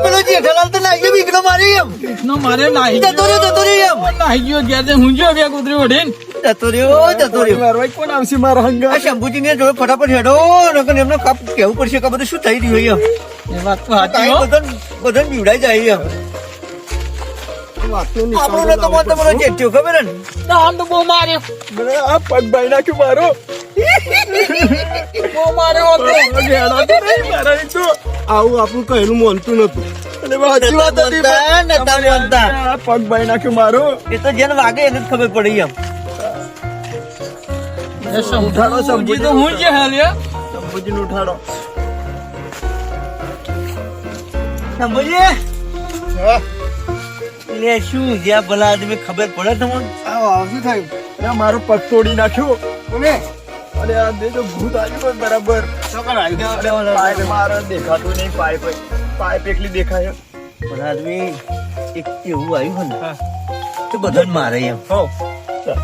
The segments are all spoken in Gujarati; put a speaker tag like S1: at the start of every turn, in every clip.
S1: પેલો જેઠાલાલ તો નાઈ ગયો બીકનો મારી એમ
S2: નો મારે નાહી
S1: જતો રહ્યો એમ
S2: નાહી ગયો ઘેર હું જો બે કૂતરી ઓઢીને
S1: જતો રહ્યો
S3: મારવા કોણ આવશે મારા હંગા
S1: આ શંભુજી ને જોડે ફટાફટ હેડો નકર એમને કાપ કેવું પડશે કે બધું શું થઈ રહ્યું એમ
S2: એ વાત તો સાચી હો.
S1: બધા બીવડાઈ જાય એમ આપણને તમારો જેઠ્યો ખબર ને
S2: આમ તો બહુ માર્યો
S3: આ પગ ભાઈ નાખ્યું મારો
S2: બહુ માર્યો હતો.
S3: આવું આપણું કહેલું માનતું નતું અને સાચી વાત હતી
S1: નતા બોલતા.
S3: આ પગ ભાઈ નાખ્યું મારો
S1: એ તો જેને વાગે એને જ ખબર પડી એમ
S2: એ શંભુજી તો હું જે હાલ્યા
S3: શંભુજીને ઉઠાડો
S1: શંભુજી લે શું જ્યાં ભલા આદમી ખબર પડે તમને
S3: શું થયું અરે મારો પગ તોડી નાખ્યો અરે આ દેજો ભૂત આવ્યું હોય બરાબર પાઇપ મારે દેખાતું નહીં પાઇપ એકલી દેખાય
S1: ભલા આદમી એક એવું આવ્યું હોય ને તો બધાને મારે એમ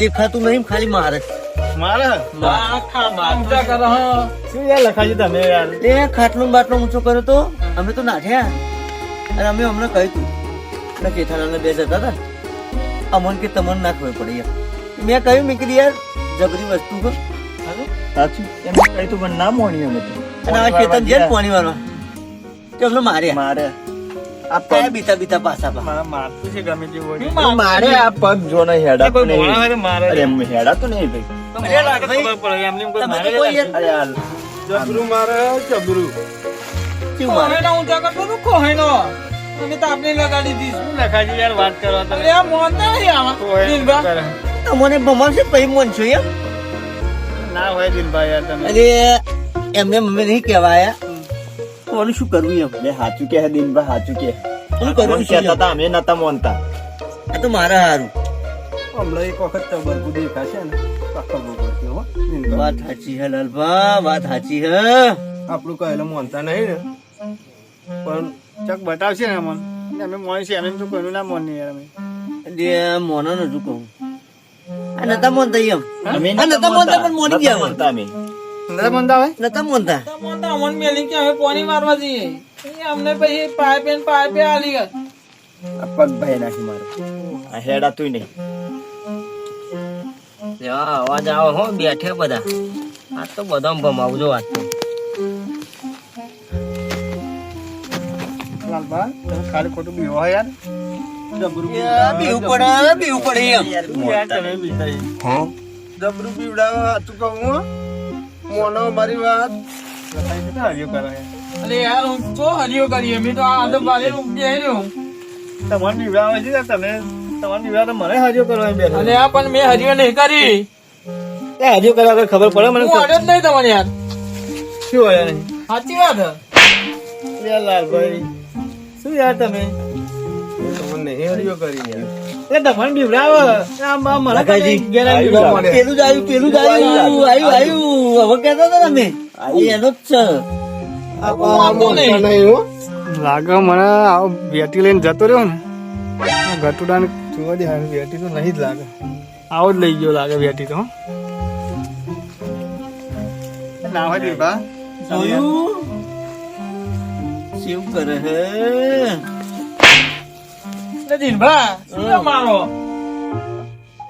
S1: દેખાતું નહીં ખાલી મારે
S2: આખા માથા કરે હા.
S3: શું યાર લખાજી તમે યાર
S1: એ ખાટલો ને બાટલો ઊંચો કર્યો તો અમે તો નાઠ્યા અને અમે હમણાં કહ્યું તું એટલે જેઠાલાલને બે જતા હતા અમન કે તમને ના ખબર પડી એમ મેં કહ્યું મેં કીધું યાર જબરી વસ્તુ કર
S3: સાચું એમ કહી તું પણ ના મોણી અમે તો
S1: અને આ ચેતન છે ને પાણી વાળવા તે અમને માર્યા
S3: મારે
S1: આ કયા બીતા બીતા પાછા પા
S3: મારતું છે ગમે તે હોય
S2: મારે.
S3: મારે આ પગ જો ને હેડા તો નહીં અરે એમ હેડા તો નહીં ભાઈ
S1: તમે તો કોઈ યાર
S3: અરે યાર જબરું મારે જબરું
S1: કેવું મારે
S2: કોહેનો ઊંચા કરતો તો કોહેનો. અમે તો આપણે લગાડી દીધું.
S3: લખાજી યાર વાત કરવા
S2: અરે આ મોનતા નહીં આમાં. દિલભા.
S1: તમને ભમાવશે પછી મન છો એમ
S3: ના હોય દિલભાઈ યાર તમે
S1: અરે એમને મમ્મી નહીં કહેવાયા કોનું શું કરવું એમ
S3: લે સાચું કે દિનભાઈ સાચું કે
S1: શું કરવું શું
S3: કહેતા
S1: એમ?
S3: હતા અમે નતા મોનતા
S1: આ તો મારા હારું
S3: હમણાં એક વખત તબરકુ દેખાશે ને પાક્કા બોલતી હો
S1: વાત સાચી હે લાલભા વાત સાચી હે
S3: આપણું કહેલું મોનતા નહીં ને પણ ચક બતાવશે ને અમને અમે મોની અમે તો કોઈનું ના મોની યાર અમે
S1: જે મોનો નતું કહું આ નતા મોનતા એમ
S3: અમે
S1: આ નતા મોનતા પણ મોની ગયા અમે.
S3: અમે નતા મોનતા હોય
S1: નતા મોનતા
S2: તો મોનતા અમન મેલી કે અમે પાણી મારવા જઈએ. એ અમને પછી પાઇપે આલી ગયા.
S3: આ પગ ભાઈ નાખી મારો આ હેડા તું નહીં
S1: અવાજ આવો હો બેઠે બધા આ તો બધા ભમાવજો વાત તો
S3: લાલબા તમે ખાલી ખોટું બીવો યાર જબરું
S1: બીવું પડે એમ
S3: યાર તમે બીતાઈ જબરું બીવડાવા તું કહું હો મોનો મારી વાત લખાઈ જતા આવ્યો કરે
S2: અરે યાર હું તો હરિયો કરી અમે તો આ તો બારે ઊંઘી આવ્યો.
S3: તમારે બીવડાવા છે તમે તમારે બીવડા મને હાજો કરવા બેઠા
S2: અરે આ પણ મેં હરિયો નહીં કરી.
S3: હાજો કરવા વગર ખબર પડે મને
S2: હું અડ્યો જ નહીં તમને યાર.
S3: શું હોય નહીં
S2: સાચી વાત હે.
S3: યાર લાલભાઈ શું યાર તમે તમને હેડિયો કરી યાર એટલે તમને બીવડાવો આમ મને
S1: લખાજી.
S3: ઘેરા બીવડાવો મને.
S1: પેલું જ આવ્યું હવે કહેતા હતા તમે એનો જ છે
S3: લાગે મને આવો બેટી લઈને જતો રહ્યો ને ગટુડા ને જોવા દે હારું બેટી તો નહીં જ લાગે આવો જ લઈ ગયો લાગે બેટી તો ના હોય દીપા
S1: જોયું શું કરે હે
S2: દિલભા શું મારો.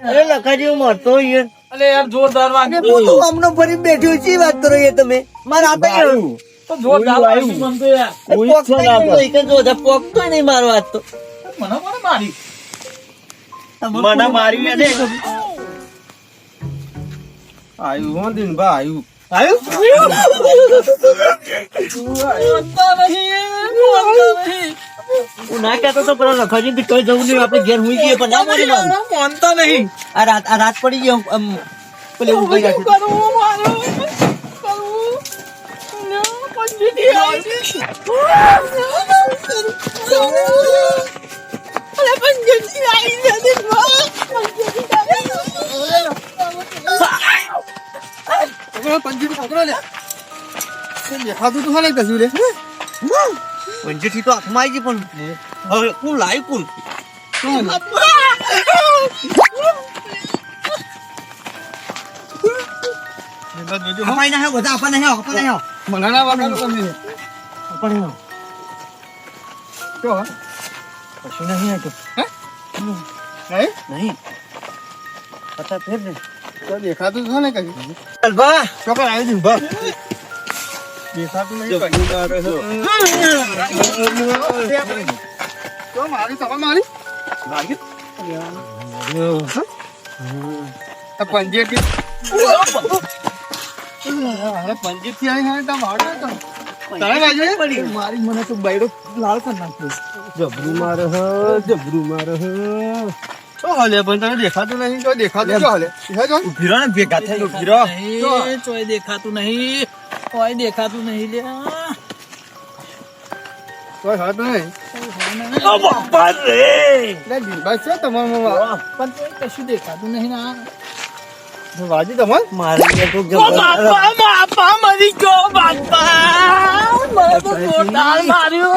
S1: અરે લખાજી હું મરતો યાર
S2: અરે યાર જોરદાર વાત.
S1: હું તો હમણાં ફરી બેઠ્યો છે વાત કરો યાર તમે મારા હાથે
S2: તો જોરદાર વાત બનતો યાર.
S1: પોકતો નહીં મારો હાથ તો
S2: મને કોને મારી.
S3: મને મારી ને આયુ હો દિનભા આયુ
S2: બોલતા નહીં, બોલતા નહીં.
S1: હું ના કહેતો તો પેલા લખાજી થી કઈ જવું નહીં આપણે ઘેર હુઈ જઈએ પણ ના મારી વાત.
S2: માનતા નહીં.
S1: આ રાત પડી ગઈ પેલે ઉભી
S2: શું
S1: રાખી
S2: કરવું મારે? કરવું? પંચીથી આવી. અરે પંચીથી આવી છે દિલભા.
S3: દેખાતું તો હાલે કશું રે
S1: પંચેથી તો હાથમાં આવી ગઈ પણ હવે કોણ લાવી કોણ અપાઈ ના હે બધા આપા ના હે
S3: મને ના વાગે તમે
S1: પણ એનો
S3: તો હા
S1: કશું નહીં હતું
S3: નહીં
S1: નહીં પતા ફેર ને
S3: તો દેખાતું છે ને કઈ
S1: અલ્બા
S3: ચોકર આવી દીધું બસ દેખાતું નહીં કઈ તો મારી તમાર મારી આ પંજેટી અરે પંજેટી આવી હોય તો મારો તો તારે બાજુ મારી મને તો બૈડો લાલ કરી નાખ્યો જબરું મારે હ શું હાલે પણ તને દેખાતું નહીં તો દેખાતું શું હાલે
S1: ઉભી રહો ને ભેગા થઈ ઉભી રહો
S2: નહીં, ચોય દેખાતું નહીં કોઈ દેખાતું નહીં લે
S3: કોઈ હાથ નહીં
S1: બાપા રે
S3: બસ છે તમારા
S2: પણ તોય કશું દેખાતું નહીં ના
S3: વાજી તમાર
S1: મારે યાર તો
S2: બાપા મરી ગયો બાપા મને તો જોરદાર માર્યો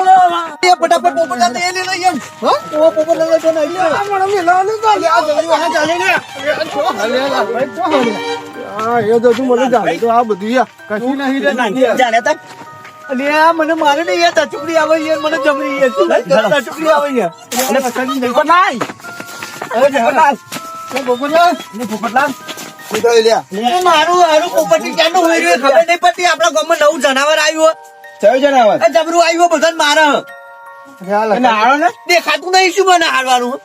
S1: એ ફટાફટ પોપટા લઈ લે યાર
S3: હા
S1: ઓ પોપટા લઈ તો નહીં
S3: આ મને મિલાવાનું ચાલે આ જલ્દી વાહ ચાલે ને ભાઈ તો હાલે આ એ તો તું મને જાણે તો આ બધું યાર કશું નહીં રે નાની
S1: જાણે તા અલે આ મને મારે ને યાર તચુકડી આવે યાર મને જમરી યાર તચુકડી આવે યાર અને પકડી નહીં પણ નાઈ અરે જહલાલ
S3: તો બોપલા
S1: ને પોપટલાલ
S3: સીધા લ્યા
S1: મારું હારું પોપટી ક્યાંનું હોય રહ્યું ખબર નહીં પડતી આપણા ગામમાં નવું જનાવર આવ્યું
S3: ચયો જનાવર
S1: આ જબરું આવ્યું બધાને મારે
S3: અને
S1: હારો ને દેખાતું નહીં શું મને હારવાનું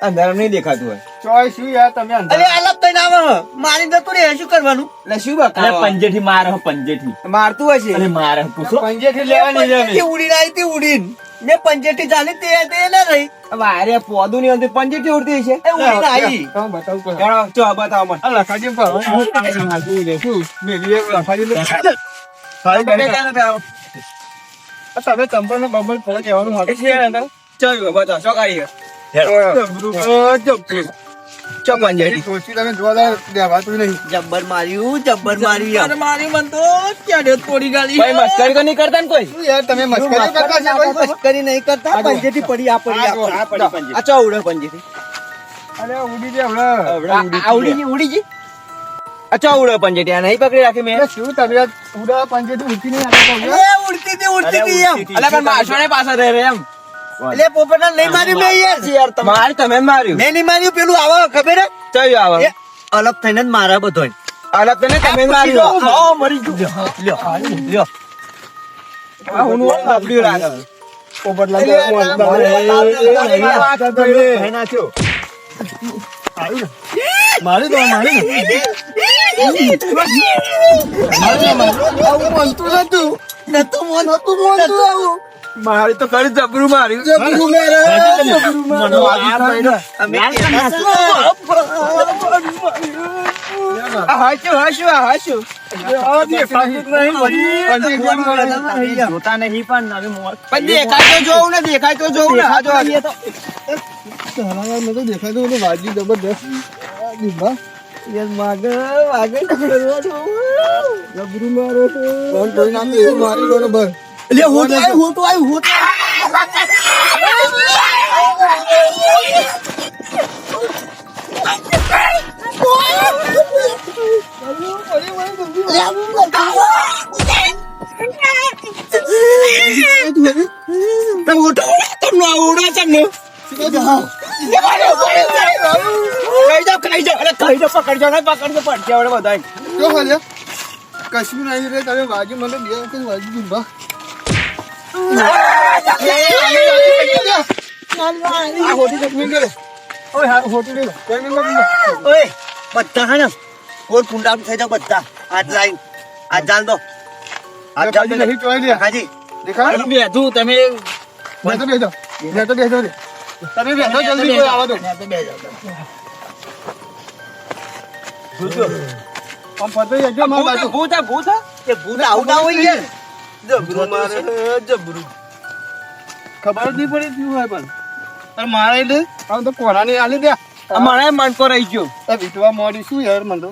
S3: અંદર નહીં દેખાતું હોય ચોય શું યાર તમે અંદર
S1: અરે આલપ થઈને આવે મારી જતું રે શું કરવાનું
S3: એટલે શું બકા
S4: પંજેઠી મારે પંજેઠી
S3: મારતું હશે
S4: અને મારે પૂછો
S3: પંજેથી લેવાની છે
S1: પંજેટી ઉડીને આવી હતી ઉડીને મેં પંજેટી ચાલી તે ના રહી
S3: અરે પોદું ની અંદર પંજેથી ઉડતી હશે
S1: એ ઉડીને આવી
S3: બતાવું ચો બતાવો મને લખાજી પર શું મેલી લખાજી તમે ચંપલ ને બબલ ફોન કહેવાનું માટે છે અંદર ચાલ બતાવો શું કાઢી ચો પંજેટી સોચી તમે જોવા દેવાતું નહીં
S1: જબ્બર માર્યું
S2: મારી મન તો ક્યારે તોડી ગાલી
S3: ભાઈ મસ્કરી તો નહીં કરતા ને કોઈ શું યાર તમે મસ્કરી કરતા છો કોઈ?
S1: મસ્કરી નહીં કરતા પંજેટી પડી આ પડી
S3: આ પડી
S1: આ ચો ઉડે પંજેટી
S3: અરે ઉડી જાય હમણાં
S1: ઉડી ગઈ અચ્છા ઉડે પંજેટી આ નહીં પકડી રાખી મેં
S3: શું તમે ઉડા પંજેથી ઉઠી નહીં આગળ કહું
S1: એ ઉડતી હતી એમ
S3: અલે પણ માછોને પાછા રહે રે એમ
S1: એટલે પોપટા નહીં માર્યું મેં યાર
S3: મારી તમે માર્યું
S1: મેં નહીં માર્યું પેલું આવો ખબર હે
S3: ચયો આવે
S1: એ અલગ થઈને જ મારા બધો
S3: અલગ તને તમે માર્યું
S1: મરી ગયું લ્યો
S3: આ હું બબડ્યું લાગે પોપટલા નાખ્યો મારી દો મારી આવું બનતું નતું મારી તો કરી જબરું માર્યું
S4: જોતા નહીં પણ હવે
S3: દેખાય તો જોવું ને દેખાતું વાજી જબરદસ્ત જબરું મારો મારી બરોબર કશું નહીં રે તમે વાજી મને બે વખત વાજી દીધા
S1: બધા હે ને કોણ કુંડા થઈ જાવ બધા હાથ લાઈન હાથ જાલ દો હાથ જાલ દો કાજી
S2: બેઠું તમે
S3: તમે જલ્દી કોઈ આવા દો આમ પતો એકદમ માર બાજુ
S1: ભૂત એ ભૂત આવતા હોય યાર
S3: જબરું મારે જબરું ખબર જ નહીં પડી શું હોય પણ અરે મારે એટલે આમ તો કોરાની આલી દે
S4: મારે મન પર રહી ગયો
S3: આ વિટવા મોડી શું યાર મને તો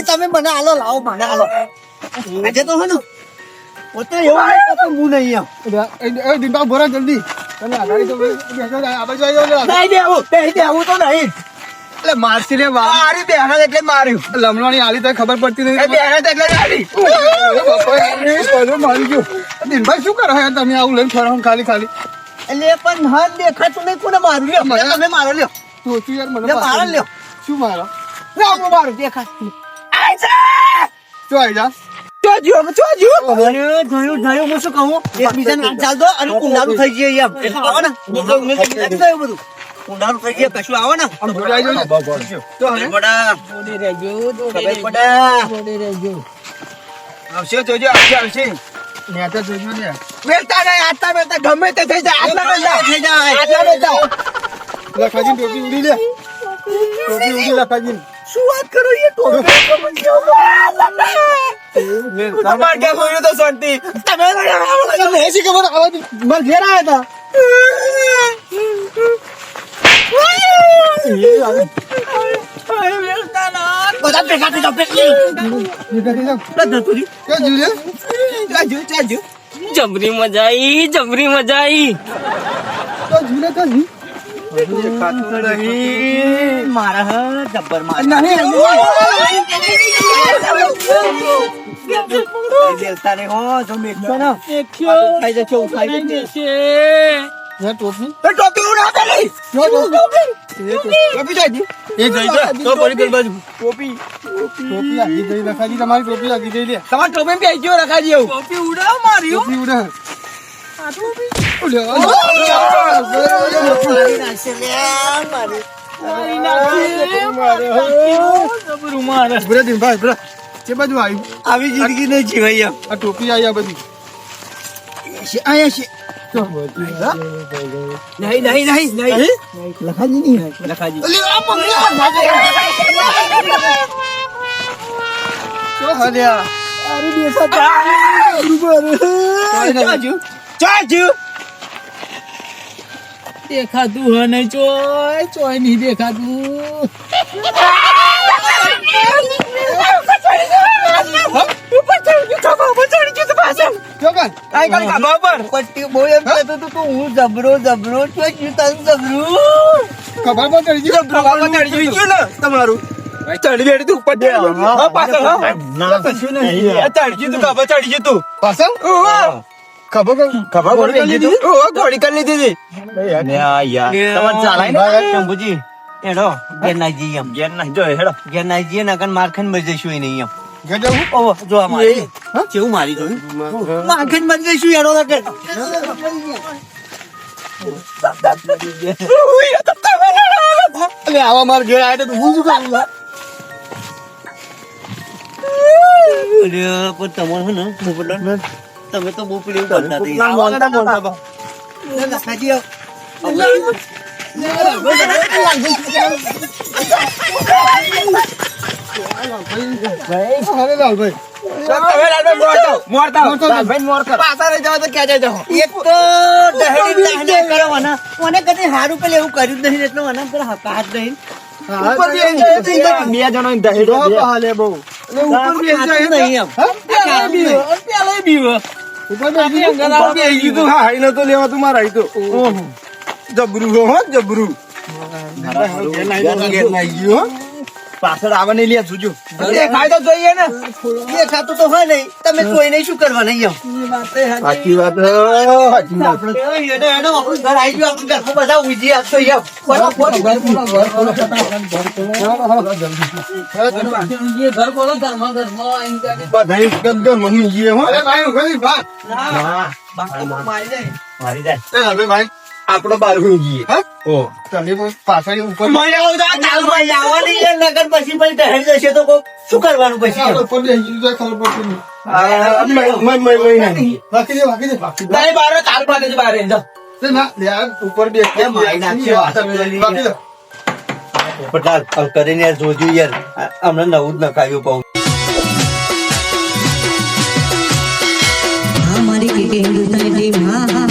S1: તમે મને આલો લાવો મને આલો આજે તો હે ને પોતે એવું હું નહીં
S3: એ દિનબા ભરા જલ્દી તમે આગાડી તો બેસો આ બાજુ આવી જાઓ
S1: નહીં દેવું તો નહીં
S3: એટલે મારસી રે મારી બેહણા એટલે માર્યું લમણવાની આલી તો ખબર પડતી નહીં બેહણા એટલે આલી મારી ગયો દિનભાઈ શું કરો યાર તમે આવું લઈને ફરો ખાલી ખાલી
S1: એટલે પણ હાથ દેખાતું નહીં કોને મારું લ્યો તમે મારો લ્યો
S3: સોચું યાર મને
S1: મારો લ્યો
S3: શું મારો
S1: મારું દેખા
S3: શું આવી જા
S1: જોયું હું શું કહું એકબીજાને હાથ ચાલ દો અને ઊંડાનું થઈ જાય એમ આવો ને બધું ઊંડાનું થઈ જાય કશું આવો ને
S3: આવશે જોજો આવશે નેતા જોજો ને બેલતા નહીં આટલા બેલતા ગમે તે થઈ જાય આટલા બેલતા લખાજી ટોપી ઉડી લે ટોપી ઉડી લખાજી
S1: શું વાત કરો એ
S3: તમાર કે બોલ્યો તો શાંતિ તમે એસી ખબર માર ઘેર આયા
S1: બધા ભેગા થઈ જાઓ
S4: જબરી મજા આવી જબરી મજા આવી
S1: મારા જબ્બર માર બેલતા ને હો જો મેકતો ને ખાઈ જશે ઉઠાઈ જશે
S3: ટોપી ઉડા પેલી ટોપી જાય એ જઈ જા તો પડી ગઈ બાજુ ટોપી લાગી ગઈ લખાજી તમારી ટોપી લાગી ગઈ લે તમાર ટોપી પે ગયો લખાજી આવું
S2: ટોપી ઉડાવ માર્યું
S3: ટોપી ઉડા
S1: આવી જિંદગી નહીં જીવાય એમ
S3: આ ટોપી આવી આ બધી
S1: આયા છે નહીં લખાજી નહીં લખાજી
S3: શું હલ્યા
S2: દેખાતું હ નહીં ચોય નહીં દેખાતું
S1: પટ્ટી બહુ એમ કહેતો હતો કે હું જબરો ચોય તારું જબરું
S3: ખબર પણ ચડી ગયું તમારું ચડી બેઠી તું ઉપર પાછળ ચડી ગયું તું ખબર ચડી ગયું તું પાછળ ખબર ઘોડી કરી લીધી
S1: શંભુજી હેડો ઘેર ના જઈએ એમ ઘેર ના જઈએ ને માર ખાઈને મરી જઈશું નહીં એમ જો આ મારી કેવું મારી જોયું માર ખાઈને મરી જઈશું હેડો
S3: આવા માર ઘેર આવ્યા તો હું શું કરું
S1: પણ તમારે હે ને તમે તો બહુ પેલું કરતા હારું પેલે એવું કર્યું જ નહીં એટલે મને પેલા હાથ નહીં
S3: બે જણા દહેડો બહુ પાછળ આવે નહીં લે જોજો
S1: દેખાય તો જોઈએ ને દેખાતું તો હોય નહીં તમે જોઈ નહીં શું કરવા નહીં એમ
S3: સાચી વાત
S1: ઘર આવી ગયું આપણું ઘરમાં બધા ઉજી આપશો એમ
S2: ઘર બોલો ઘરમાં
S3: બધા મમ્મી જીએ હો
S1: મારી જાય
S3: ભાઈ આપડો બાર જઈએ તમે પાછળ ઉપર
S1: નગર પછી દહેજ જશે તો શું કરવાનું પછી
S3: ઉપર
S1: કરીને યાર જોજો યાર હમણાં નવું જ નખાયું પાઉં
S5: हमारी हिंदुस्तानी टीम हाँ